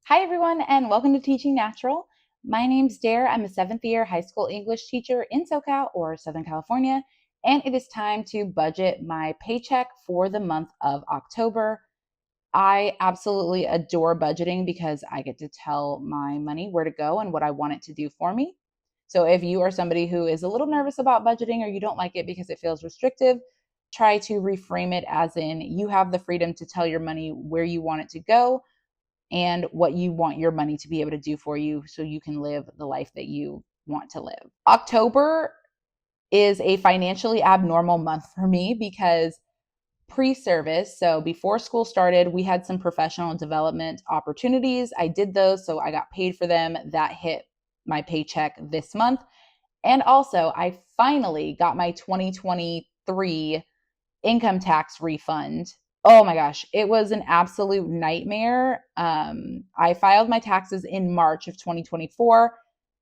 Hi, everyone, and welcome to Teaching Natural. My name's Dare. I'm a seventh year high school English teacher in SoCal or Southern California, and it is time to budget my paycheck for the month of October. I absolutely adore budgeting because I get to tell my money where to go and what I want it to do for me. So if you are somebody who is a little nervous about budgeting or you don't like it because it feels restrictive, try to reframe it as in you have the freedom to tell your money where you want it to go and what you want your money to be able to do for you so you can live the life that you want to live. October is a financially abnormal month for me because pre-service, so before school started, we had some professional development opportunities. I did those, so I got paid for them. That hit my paycheck this month. And also, I finally got my 2023 income tax refund. Oh my gosh, it was an absolute nightmare. I filed my taxes in March of 2024.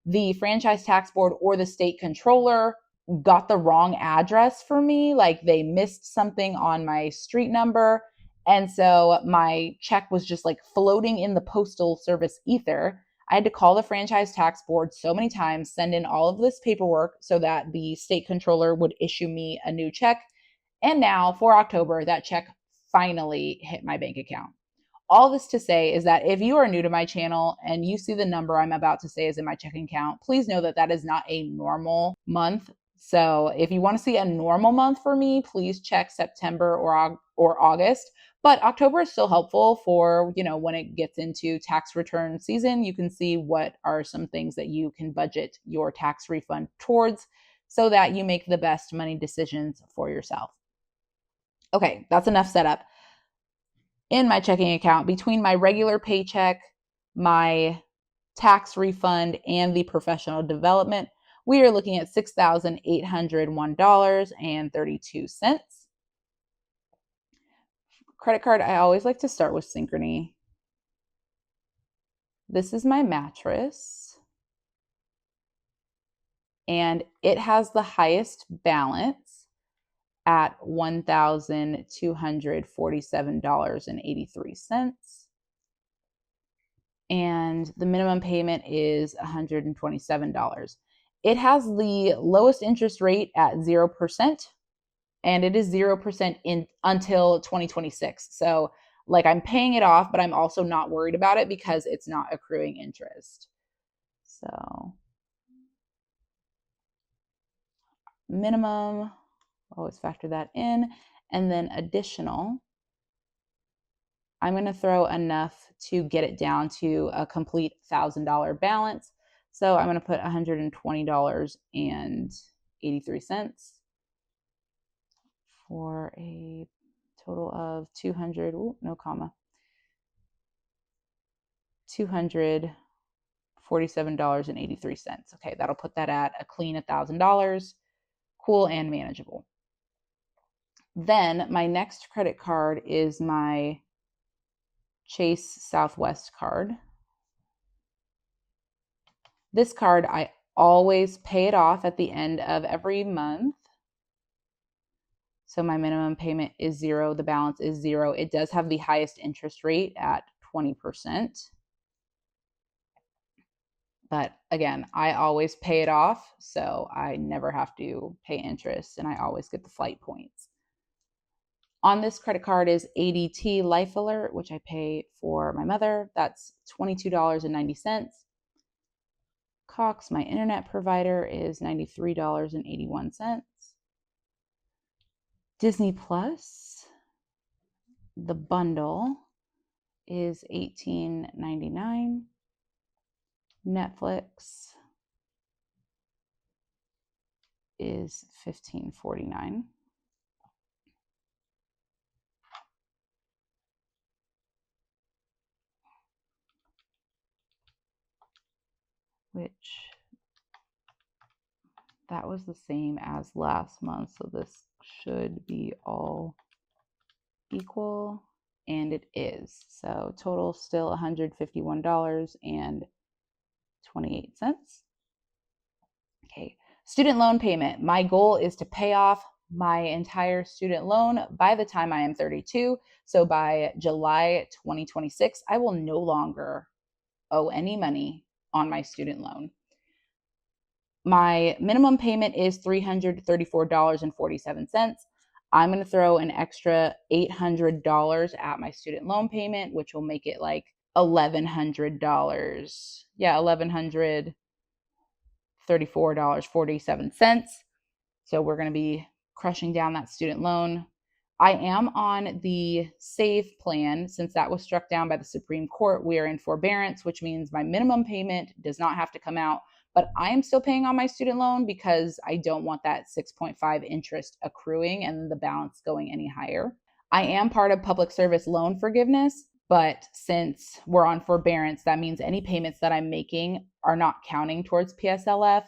The franchise tax board or the state controller got the wrong address for me. Like they missed something on my street number. And so my check was just like floating in the postal service ether. I had to call the franchise tax board so many times, send in all of this paperwork so that the state controller would issue me a new check. And now for October, that check finally hit my bank account. All this to say is that if you are new to my channel and you see the number I'm about to say is in my checking account, please know that that is not a normal month. So if you want to see a normal month for me, please check September or August. But October is still helpful for, when it gets into tax return season, you can see what are some things that you can budget your tax refund towards so that you make the best money decisions for yourself. Okay, that's enough setup. In my checking account, between my regular paycheck, my tax refund, and the professional development, we are looking at $6,801.32. Credit card, I always like to start with Synchrony. This is my mattress, and it has the highest balance at $1,247.83. And the minimum payment is $127. It has the lowest interest rate at 0%, and it is 0% until 2026. So like I'm paying it off, but I'm also not worried about it because it's not accruing interest. So minimum, always factor that in. And then additional, I'm going to throw enough to get it down to a complete $1,000 balance. So I'm going to put $120.83 for a total of 200, no comma, $247.83. Okay, that'll put that at a clean $1,000, cool and manageable. Then my next credit card is my Chase Southwest card. This card, I always pay it off at the end of every month. So my minimum payment is 0. The balance is 0. It does have the highest interest rate at 20%. But again, I always pay it off, so I never have to pay interest, and I always get the flight points. On this credit card is ADT Life Alert, which I pay for my mother. That's $22.90. Cox, my internet provider, is $93.81. Disney Plus, the bundle, is $18.99. Netflix is $15.49. Which that was the same as last month, so this should be all equal, and it is. So total still $151.28. Okay, student loan payment. My goal is to pay off my entire student loan by the time I am 32. So by July 2026, I will no longer owe any money on my student loan. My minimum payment is $334.47. I'm going to throw an extra $800 at my student loan payment, which will make it like $1,100. Yeah, $1,134.47. So we're going to be crushing down that student loan. I am on the SAVE plan. Since that was struck down by the Supreme Court, we are in forbearance, which means my minimum payment does not have to come out, but I am still paying on my student loan because I don't want that 6.5 interest accruing and the balance going any higher. I am part of public service loan forgiveness, but since we're on forbearance, that means any payments that I'm making are not counting towards PSLF.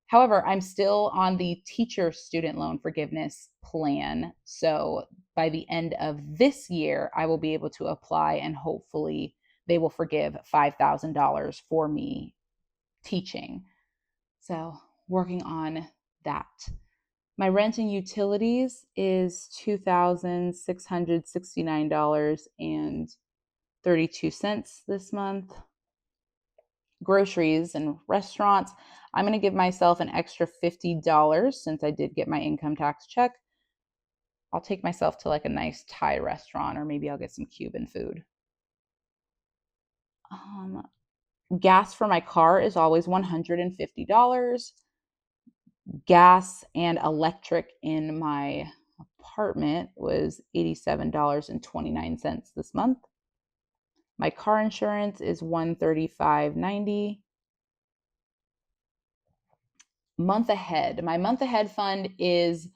However, I'm still on the teacher student loan forgiveness plan. So by the end of this year, I will be able to apply and hopefully they will forgive $5,000 for me teaching. So working on that. My rent and utilities is $2,669.32 this month. Groceries and restaurants, I'm going to give myself an extra $50 since I did get my income tax check. I'll take myself to like a nice Thai restaurant, or maybe I'll get some Cuban food. Gas for my car is always $150. Gas and electric in my apartment was $87.29 this month. My car insurance is $135.90. Month ahead. My month ahead fund is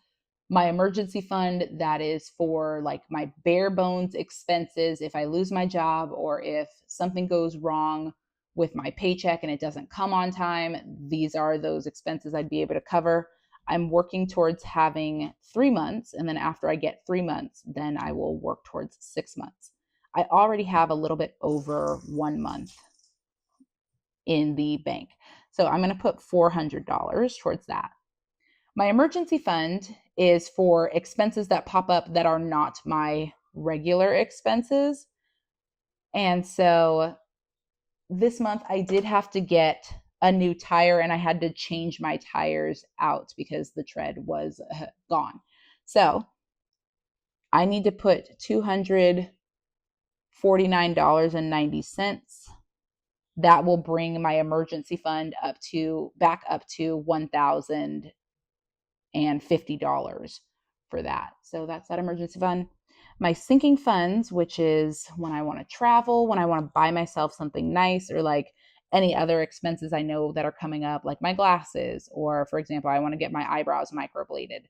my emergency fund that is for like my bare bones expenses if I lose my job or if something goes wrong with my paycheck and it doesn't come on time. These are those expenses I'd be able to cover. I'm working towards having 3 months, and then after I get 3 months, then I will work towards 6 months. I already have a little bit over 1 month in the bank. So I'm going to put $400 towards that. My emergency fund is for expenses that pop up that are not my regular expenses. And so this month I did have to get a new tire and I had to change my tires out because the tread was gone. So I need to put $249.90. That will bring my emergency fund back up to $1,050 for that. So that's that emergency fund. My sinking funds, which is when I want to travel, when I want to buy myself something nice, or like any other expenses I know that are coming up, like my glasses, or for example, I want to get my eyebrows microbladed.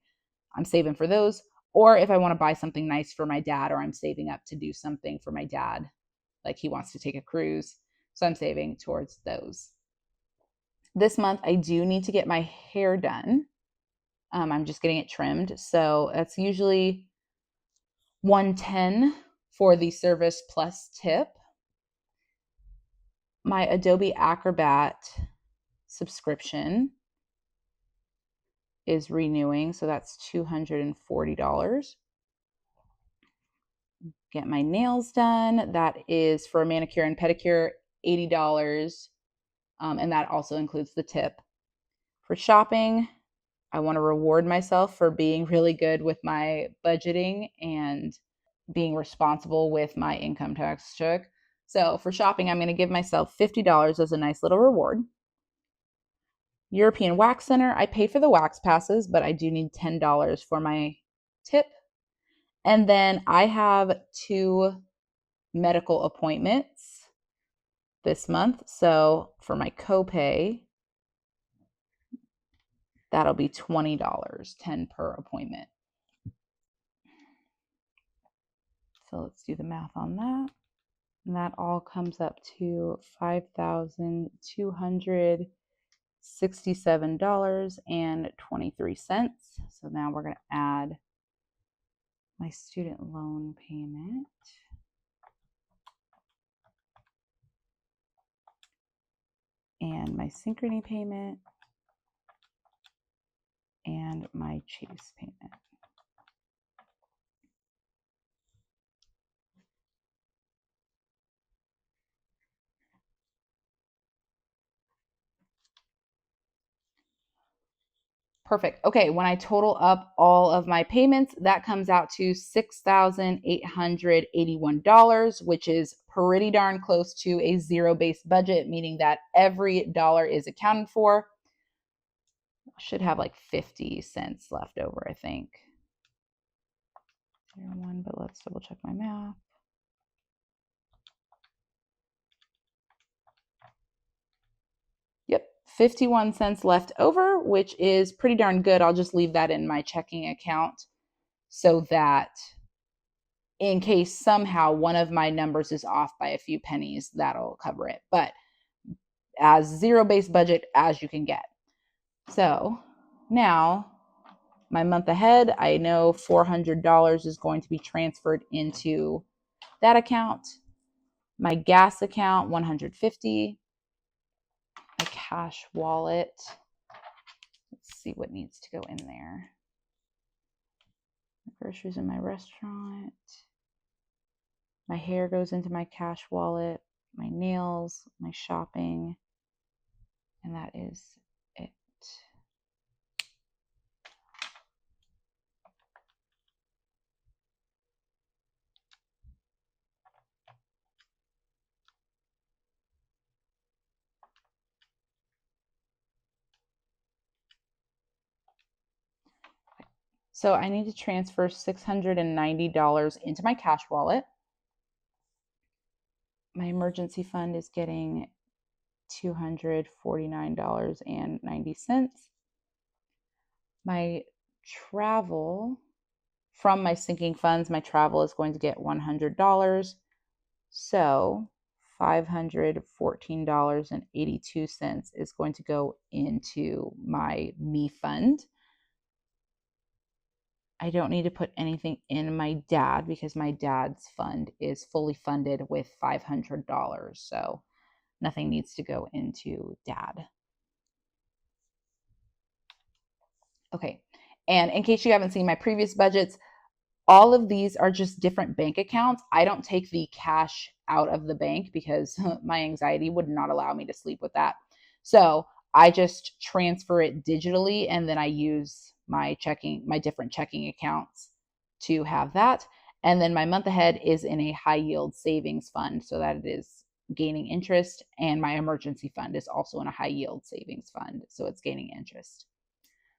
I'm saving for those. Or if I want to buy something nice for my dad, or I'm saving up to do something for my dad, like he wants to take a cruise. So I'm saving towards those. This month, I do need to get my hair done. I'm just getting it trimmed. So that's usually $110 for the service plus tip. My Adobe Acrobat subscription is renewing, so that's $240. Get my nails done. That is for a manicure and pedicure, $80. And that also includes the tip. For shopping, I want to reward myself for being really good with my budgeting and being responsible with my income tax check. So for shopping, I'm going to give myself $50 as a nice little reward. European Wax Center, I pay for the wax passes, but I do need $10 for my tip. And then I have 2 medical appointments this month. So for my copay, that'll be $20, $10 per appointment. So let's do the math on that. And that all comes up to $5,267.23. So now we're going to add my student loan payment. And my Synchrony payment. And my Chase payment. Perfect. Okay, when I total up all of my payments, that comes out to $6,881, which is pretty darn close to a zero-based budget, meaning that every dollar is accounted for. I should have like 50 cents left over, I think. 0.1, but let's double check my math. Yep, 51 cents left over, which is pretty darn good. I'll just leave that in my checking account so that in case somehow one of my numbers is off by a few pennies, that'll cover it. But as zero-based budget as you can get. So now my month ahead, I know $400 is going to be transferred into that account. My gas account, $150. My cash wallet. Let's see what needs to go in there. My groceries in my restaurant. My hair goes into my cash wallet. My nails, my shopping, and that is it. So I need to transfer $690 into my cash wallet. My emergency fund is getting $249.90. My travel, from my sinking funds, my travel is going to get $100. So $514.82 is going to go into my me fund. I don't need to put anything in my dad because my dad's fund is fully funded with $500. So nothing needs to go into dad. Okay. And in case you haven't seen my previous budgets, all of these are just different bank accounts. I don't take the cash out of the bank because my anxiety would not allow me to sleep with that. So I just transfer it digitally, and then I use my different checking accounts to have that. And then my month ahead is in a high yield savings fund so that it is gaining interest. And my emergency fund is also in a high yield savings fund, so it's gaining interest.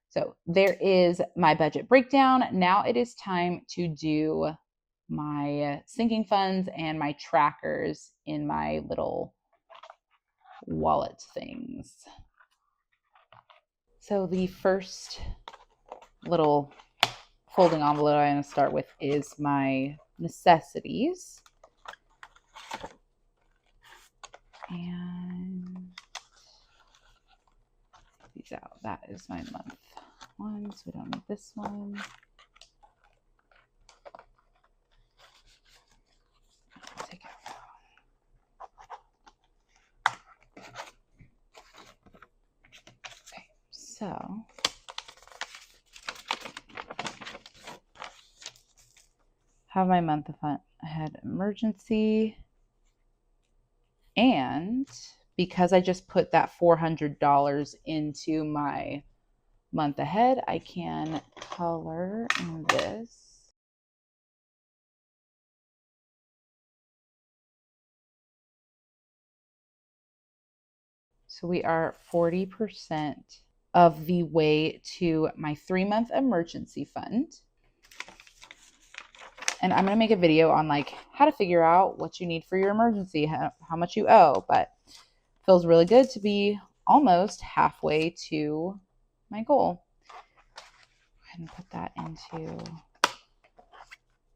So there is my budget breakdown. Now it is time to do my sinking funds and my trackers in my little wallet things. So the first little folding envelope I'm going to start with is my necessities. And these out. That is my month one, so we don't need this one. Take it out. Okay, so have my month ahead emergency. And because I just put that $400 into my month ahead, I can color in this. So we are 40% of the way to my 3-month emergency fund. And I'm going to make a video on like how to figure out what you need for your emergency, how much you owe, but it feels really good to be almost halfway to my goal. Go ahead and put that into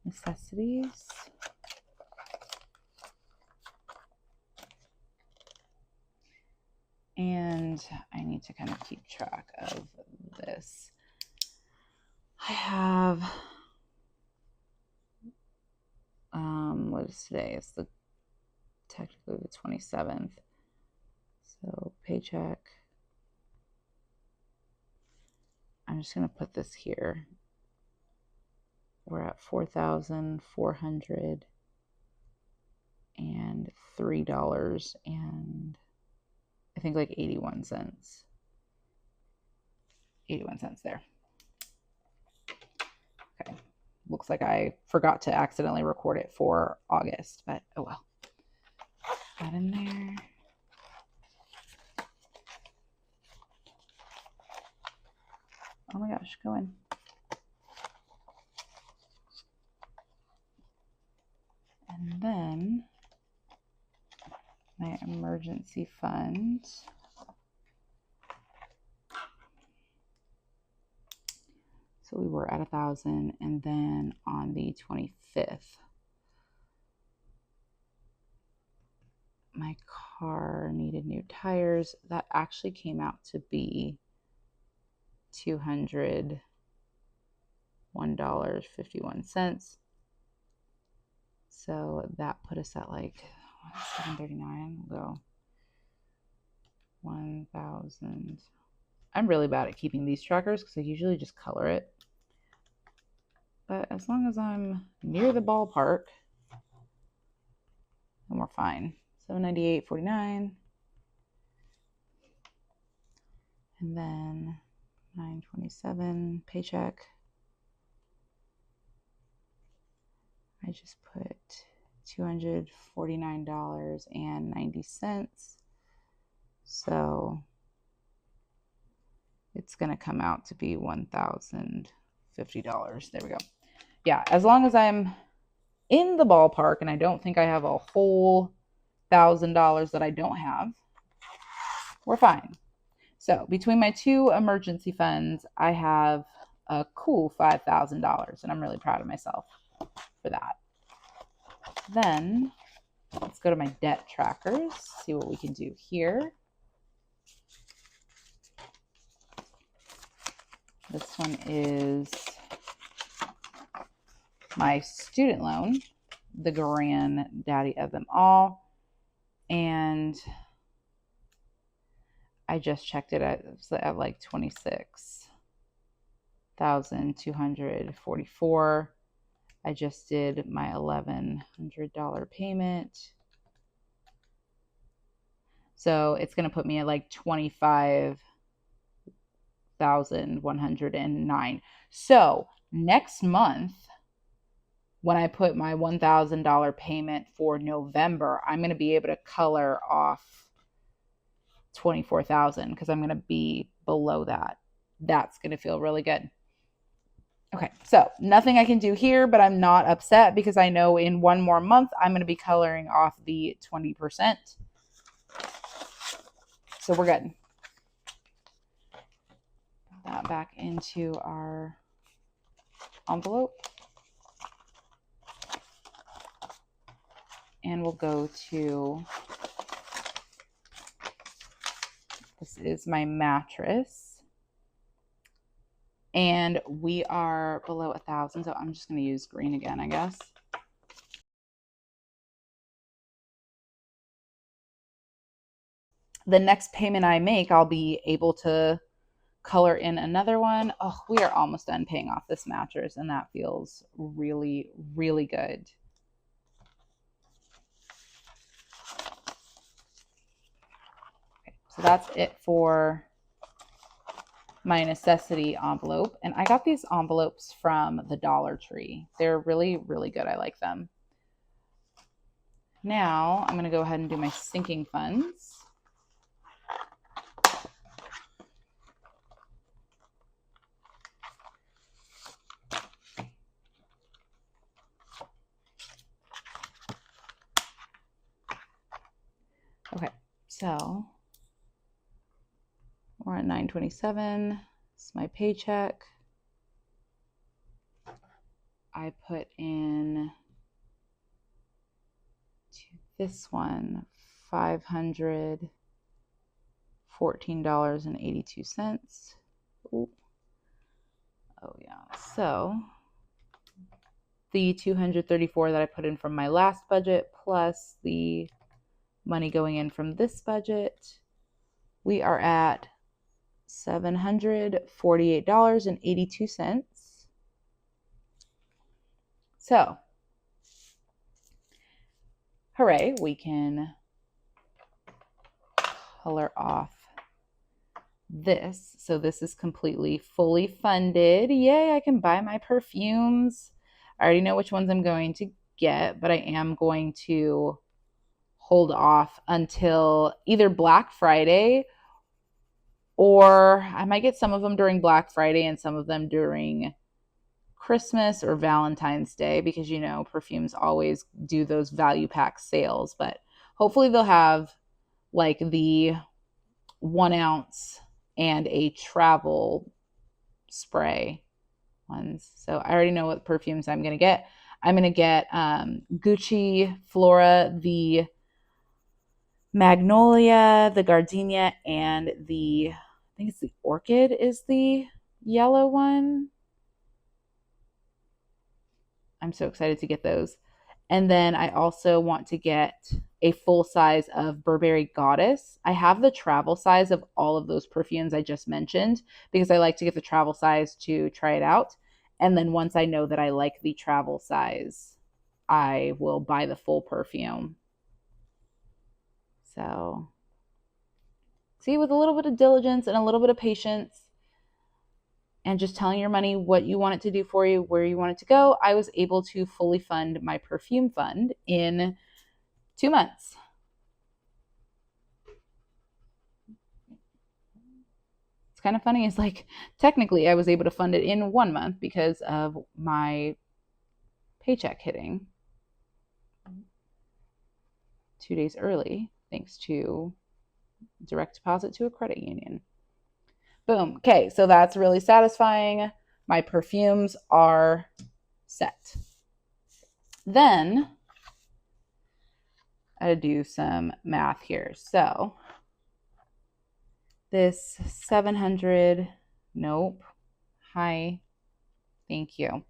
necessities. And I need to kind of keep track of this. I have, what is today? It's technically the 27th. So paycheck. I'm just going to put this here. We're at $4,403 and I think like 81 cents. 81 cents there. Okay. Looks like I forgot to accidentally record it for August, but oh well. That in there. Oh my gosh, go in. And then my emergency fund. So we were at 1,000, and then on the 25th, my car needed new tires. That actually came out to be $201.51. So that put us at like $739. We'll go 1,000. I'm really bad at keeping these trackers because I usually just color it. But as long as I'm near the ballpark, then we're fine. 798.49. And then 927 paycheck. I just put $249.90. So it's going to come out to be $1,050. There we go. Yeah, as long as I'm in the ballpark and I don't think I have a whole $1,000 that I don't have, we're fine. So between my two emergency funds, I have a cool $5,000, and I'm really proud of myself for that. Then let's go to my debt trackers, see what we can do here. This one is my student loan, the granddaddy of them all. And I just checked it at like 26,244. I just did my $1,100 payment. So it's going to put me at like 25,109. So next month, when I put my $1,000 payment for November, I'm going to be able to color off 24,000 because I'm going to be below that. That's going to feel really good. Okay, so nothing I can do here, but I'm not upset because I know in one more month I'm going to be coloring off the 20%. So we're good. Put that back into our envelope. And we'll go to, this is my mattress. And we are below 1,000, so I'm just going to use green again, I guess. The next payment I make, I'll be able to color in another one. Oh, we are almost done paying off this mattress, and that feels really, really good. So that's it for my necessity envelope. And I got these envelopes from the Dollar Tree. They're really, really good. I like them. Now I'm going to go ahead and do my sinking funds. Okay, so we're at 927. It's my paycheck. I put in to this one $514.82. Ooh. Oh yeah. So the 234 that I put in from my last budget plus the money going in from this budget, we are at $748.82. So, hooray, we can color off this. So this is completely fully funded. Yay, I can buy my perfumes. I already know which ones I'm going to get, but I am going to hold off until either Black Friday, or I might get some of them during Black Friday and some of them during Christmas or Valentine's Day, because you know perfumes always do those value pack sales. But hopefully they'll have like the 1 ounce and a travel spray ones. So I already know what perfumes I'm gonna get. I'm gonna get Gucci Flora, the Magnolia, the Gardenia, and the, I think it's the Orchid is the yellow one. I'm so excited to get those. And then I also want to get a full size of Burberry Goddess. I have the travel size of all of those perfumes I just mentioned because I like to get the travel size to try it out. And then once I know that I like the travel size, I will buy the full perfume. So, see, with a little bit of diligence and a little bit of patience, and just telling your money what you want it to do for you, where you want it to go, I was able to fully fund my perfume fund in 2 months. It's kind of funny. It's like technically I was able to fund it in 1 month because of my paycheck hitting 2 days early, thanks to direct deposit to a credit union. Boom. Okay, so that's really satisfying. My perfumes are set. Then I do some math here. So this 700, nope. Hi, thank you.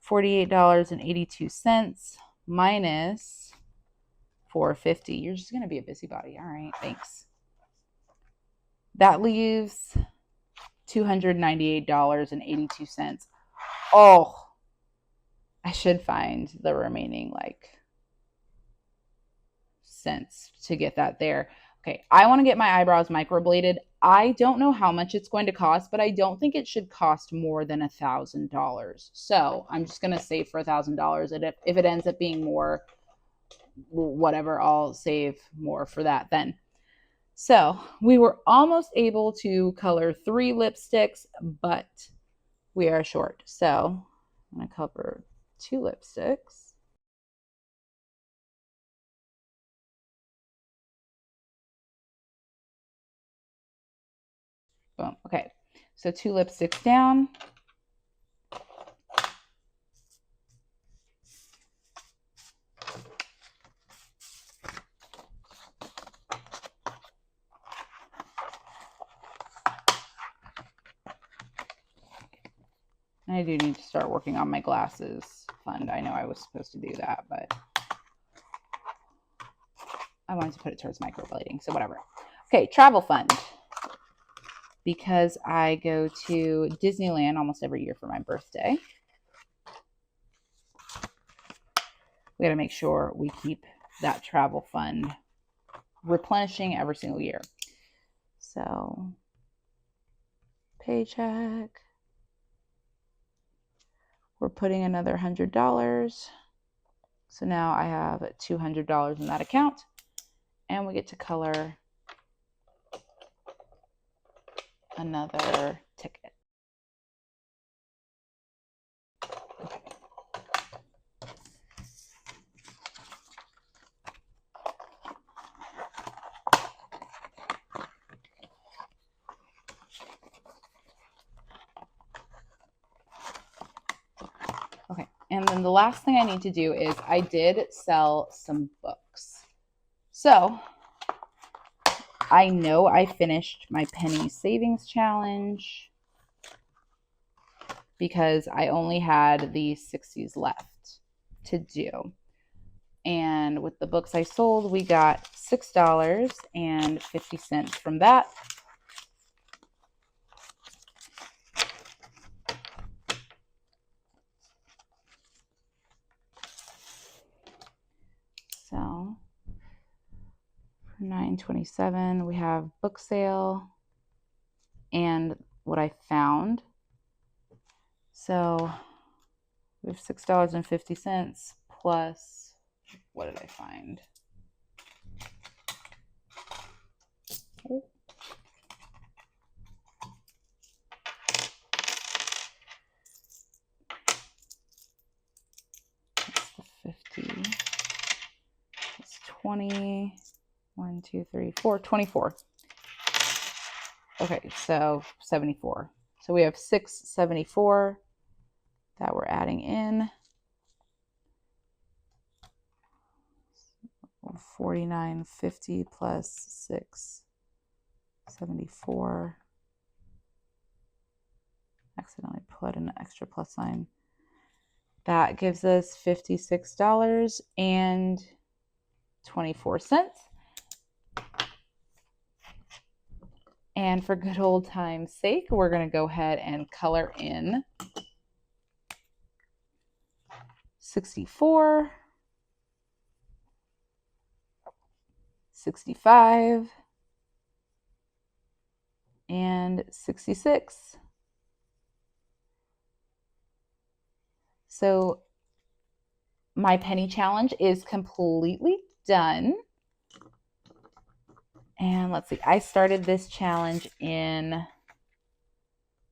$48.82 minus 450. You're just going to be a busybody. All right, thanks. That leaves $298.82. Oh, I should find the remaining like cents to get that there. Okay, I want to get my eyebrows microbladed. I don't know how much it's going to cost, but I don't think it should cost more than $1,000. So I'm just going to save for $1,000. And if it ends up being more, whatever, I'll save more for that then. So we were almost able to color 3 lipsticks, but we are short. So I'm going to cover 2 lipsticks. Boom. Okay, so 2 lipsticks down. I do need to start working on my glasses fund. I know I was supposed to do that, but I wanted to put it towards microblading, so whatever. Okay, travel fund. Because I go to Disneyland almost every year for my birthday. We got to make sure we keep that travel fund replenishing every single year. So, paycheck. We're putting another $100. So now I have $200 in that account. And we get to color another ticket. Okay. Okay, and then the last thing I need to do is I did sell some books. So I know I finished my penny savings challenge because I only had the 60s left to do. And with the books I sold, we got $6.50 from that. So $9.27, we have book sale. and what I found. So we have $6.50 plus, what did I find? Oh. That's the 50. It's 20. 1, 2, 3, 4, 24. Okay, so 74. So we have 674 that we're adding in. 49.50 plus 674. Accidentally put an extra plus sign. That gives us $56.24. And for good old time's sake, we're going to go ahead and color in 64, 65, and 66. So my penny challenge is completely done. And let's see, I started this challenge in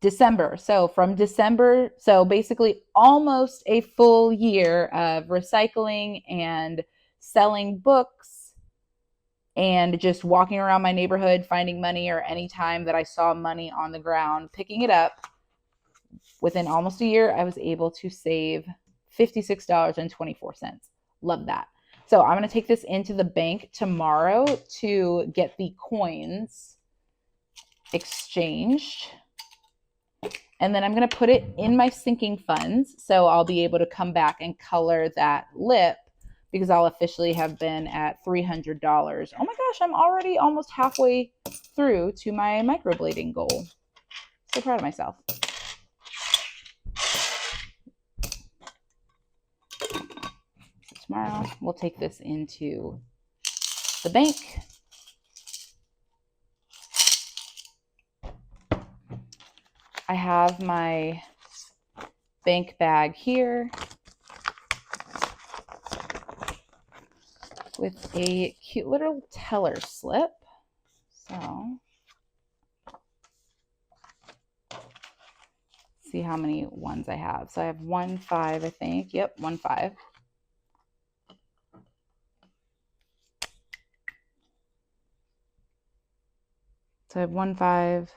December. So from December, so basically almost a full year of recycling and selling books and just walking around my neighborhood, finding money, or any time that I saw money on the ground, picking it up. Within almost a year, I was able to save $56.24. Love that. So I'm going to take this into the bank tomorrow to get the coins exchanged. And then I'm going to put it in my sinking funds. So I'll be able to come back and color that lip because I'll officially have been at $300. Oh my gosh, I'm already almost halfway through to my microblading goal. So proud of myself. Tomorrow, we'll take this into the bank. I have my bank bag here with a cute little teller slip. So, see how many ones I have. So I have 1, 5, I think. Yep, 1, 5. So I have 1, 5.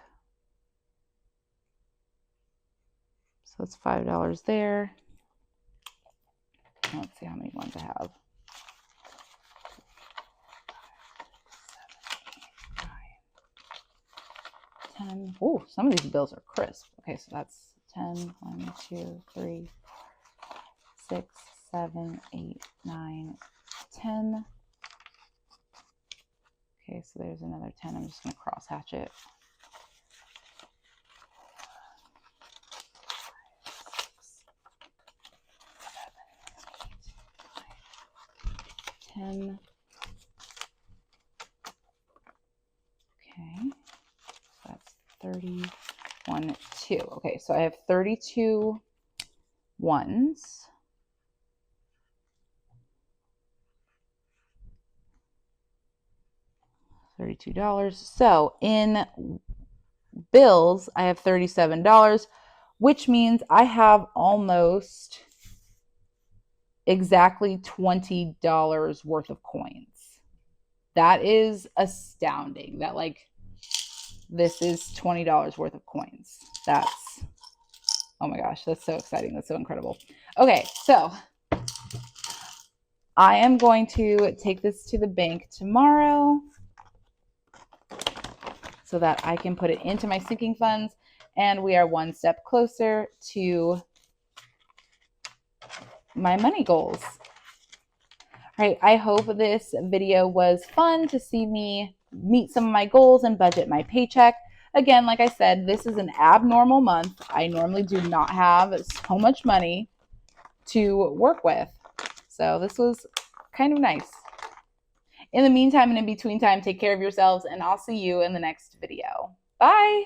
So that's $5 there. Let's see how many ones I have. 10. Oh, some of these bills are crisp. Okay, so that's 10. 1, 2, 3, 6, 7, 8, 9, 10. Okay, so there's another 10. I'm just going to cross hatch it. 10. Okay, so that's 31, 2. Okay, so I have 32 ones. $32. So in bills, I have $37, which means I have almost exactly $20 worth of coins. That is astounding. That this is $20 worth of coins. That's, oh my gosh, that's so exciting. That's so incredible. Okay, so I am going to take this to the bank tomorrow so that I can put it into my sinking funds, and we are one step closer to my money goals. All right, I hope this video was fun to see me meet some of my goals and budget my paycheck. Again, like I said, this is an abnormal month. I normally do not have so much money to work with. So this was kind of nice. In the meantime and in between time, take care of yourselves, and I'll see you in the next video. Bye.